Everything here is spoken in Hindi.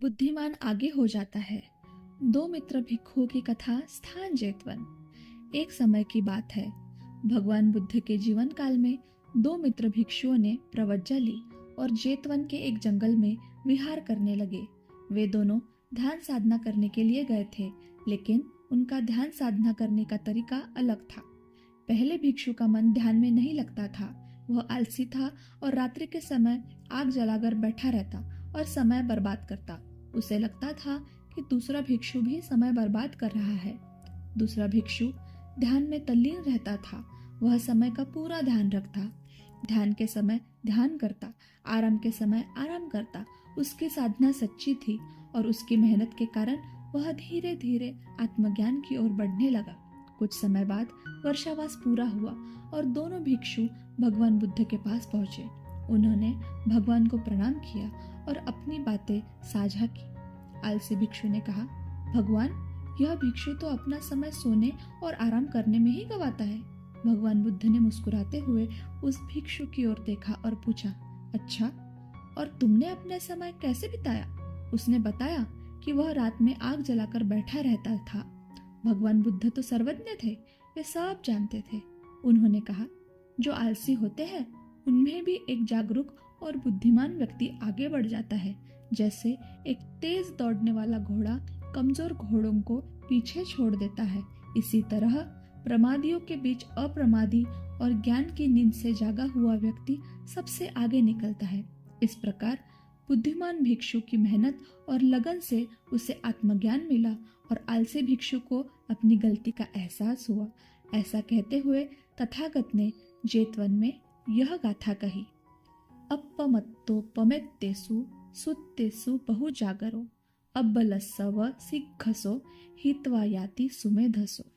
बुद्धिमान आगे हो जाता है। दो मित्र भिक्षुओं की कथा स्थान जेतवन। एक समय की बात है, भगवान बुद्ध के जीवन काल में दो मित्र भिक्षुओं ने प्रवज्जा ली और जेतवन के एक जंगल में विहार करने लगे। वे दोनों ध्यान साधना करने के लिए गए थे, लेकिन उनका ध्यान साधना करने का तरीका अलग था। पहले भिक्षु का मन ध्यान में नहीं लगता था। वह आलसी था और रात्रि के समय आग जलाकर बैठा रहता और समय बर्बाद करता। उसे लगता था कि दूसरा भिक्षु भी समय बर्बाद कर रहा है। दूसरा भिक्षु ध्यान में तल्लीन रहता था। वह समय का पूरा ध्यान रखता, ध्यान के समय ध्यान करता, आराम के समय आराम करता। उसकी साधना सच्ची थी और उसकी मेहनत के कारण वह धीरे धीरे आत्मज्ञान की ओर बढ़ने लगा। कुछ समय बाद वर्षावास पूरा हुआ और दोनों भिक्षु भगवान बुद्ध के पास पहुंचे। उन्होंने भगवान को प्रणाम किया और अपनी बातें साझा की। आलसी भिक्षु ने कहा, भगवान, यह भिक्षु तो अपना समय सोने और आराम करने में ही गवाता है। भगवान बुद्ध ने मुस्कुराते हुए उस भिक्षु की ओर देखा और पूछा, अच्छा, और तुमने अपना समय कैसे बिताया? उसने बताया कि वह रात में आग जलाकर बैठा रहता था। भगवान बुद्ध तो सर्वज्ञ थे, वे सब जानते थे। उन्होंने कहा, जो आलसी होते हैं उनमें भी एक जागरूक और बुद्धिमान व्यक्ति आगे बढ़ जाता है। जैसे एक तेज दौड़ने वाला घोड़ा कमजोर घोड़ों को पीछे छोड़ देता है, इसी तरह प्रमादियों के बीच अप्रमादी और ज्ञान की नींद से जागा हुआ व्यक्ति सबसे आगे निकलता है। इस प्रकार बुद्धिमान भिक्षु की मेहनत और लगन से उसे आत्मज्ञान मिला और आलसी भिक्षु को अपनी गलती का एहसास हुआ। ऐसा कहते हुए तथागत ने जेतवन में यह गाथा कही, अपमत्तोपमेत्तेषु सुत्तेषु बहुजागरो अब्बलस्सव सिग्घसो हित्वा याति सुमेधसो।